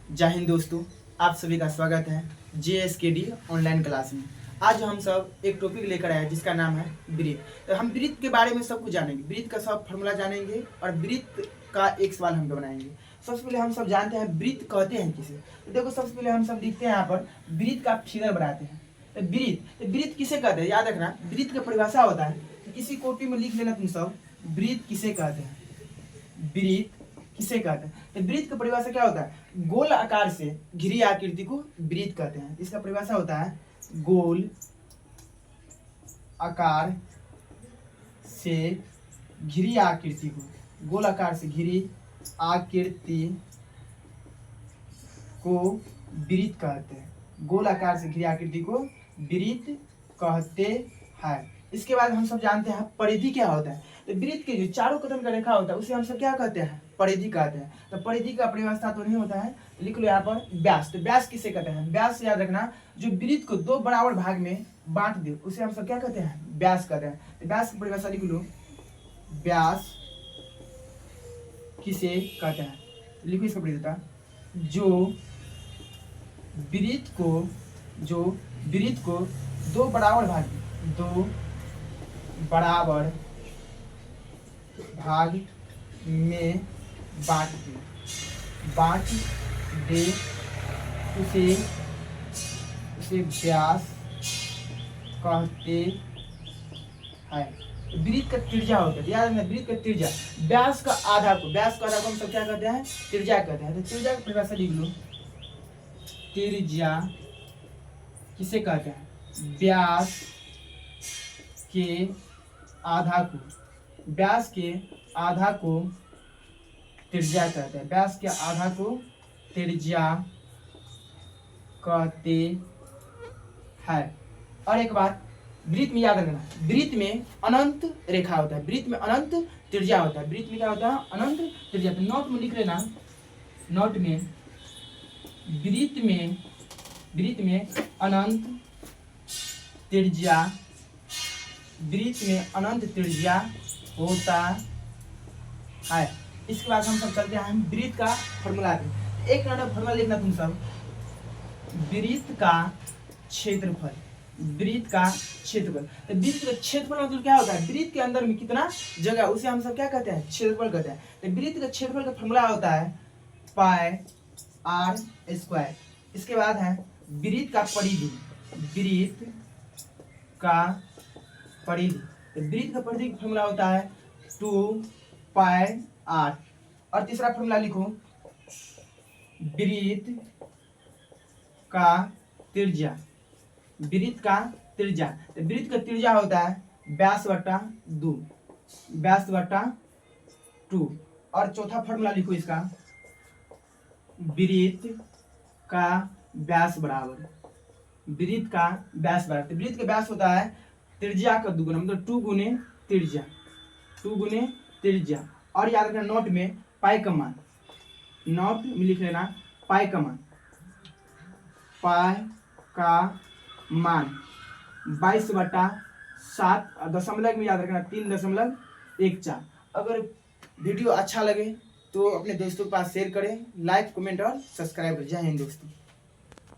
जय हिंद दोस्तों, आप सभी का स्वागत है JSKD ऑनलाइन क्लास में। आज हम सब एक टॉपिक लेकर आए हैं जिसका नाम है ब्रीथ। तो हम ब्रीथ के बारे में सब कुछ जानेंगे, ब्रीथ का सब फॉर्मूला जानेंगे और ब्रीथ का एक सवाल हम बनाएंगे। सबसे पहले हम सब जानते हैं ब्रीथ कहते हैं किसे। तो देखो, सबसे पहले हम सब लिखते हैं यहाँ पर ब्रीथ का फिगर बनाते हैं। तो ब्रीथ किसे कहते हैं, याद रखना। ब्रीथ का परिभाषा होता है, तो किसी कॉपी में लिख लेना तुम सब, ब्रीथ किसे कहते हैं। ब्रीथ किसे कहते हैं, तो ब्रीथ का परिभाषा क्या होता है, गोल आकार से घिरी आकृति को ब्रीथ कहते हैं। इसका परिभाषा होता है गोल आकार से घिरी आकृति को, गोल आकार से घिरी आकृति को ब्रीथ कहते हैं। गोल आकार से घिरी आकृति को ब्रीथ कहते हैं। इसके बाद हम सब जानते हैं परिधि क्या होता है। तो ब्रीथ के जो चारों कदम का रेखा होता है उसे हम सब क्या कहते हैं, परिधि कहते हैं। तो परिधि का परिभाषा तो नहीं होता है, लिख लो यहाँ पर व्यास। तो व्यास किसे कहते हैं, व्यास याद रखना, जो ब्रीथ को दो बराबर भाग में बांट दे उसे हम सब क्या कहते हैं, व्यास कहते हैं। तो व्यास की परिभाषा लिख लो, व्यास किसे कहते हैं, लिखो इसका परिभाषा, जो ब्रीथ को दो बराबर भाग में बांट दे उसे व्यास कहते हैं। ब्रीथ का त्रिज्या होता है, याद रखना, ब्रीथ का त्रिज्या, व्यास का आधा को हम सब क्या कहते हैं, त्रिज्या कहते हैं। तो त्रिज्या की परिभाषा लिख लो, त्रिज्या किसे कहते हैं, व्यास के आधा को त्रिज्या कहते हैं। व्यास के आधा को त्रिज्या कहते हैं। और एक बात ब्रीथ में याद रखना, ब्रीथ में अनंत रेखा होता है, ब्रीथ में अनंत त्रिज्या होता है। ब्रीथ में क्या होता है, अनंत त्रिज्या। तो नोट में लिख लेना, नोट में ब्रीथ में अनंत त्रिज्या, ब्रीथ में अनंत त्रिज्या होता है। इसके बाद हम सब चलते हैं ब्रीथ का फॉर्मूला पे। एक नंबर फॉर्मूला लिखना तुम सब, ब्रीथ का क्षेत्रफल। तो ब्रीथ का क्षेत्रफल मतलब क्या होता है, ब्रीथ के अंदर में कितना जगह, उसे हम सब क्या कहते हैं, क्षेत्रफल कहते हैं। तो ब्रीथ का क्षेत्रफल का फॉर्मूला होता है पाई आर स्क्वायर। इसके बाद है ब्रीथ का परिधि, तो ब्रीथ का परिधि का फॉर्मूला होता है 2 पाई आर। और तीसरा फॉर्मूला लिखो, ब्रीथ का त्रिज्या, तो ब्रीथ का त्रिज्या होता है व्यास बटा 2। और चौथा फॉर्मूला लिखो इसका, ब्रीथ का व्यास बराबर, तो ब्रीथ का व्यास होता है त्रिज्या का दुगुना, मतलब 2 गुने त्रिज्या। और याद रखना, नोट में पाई का मान, नोट में लिख लेना पाई का मान 22/7, दशमलव में याद रखना 3.14। अगर वीडियो अच्छा लगे तो अपने दोस्तों के पास शेयर करें, लाइक कमेंट और सब्सक्राइब करें। जय हिंद दोस्तों।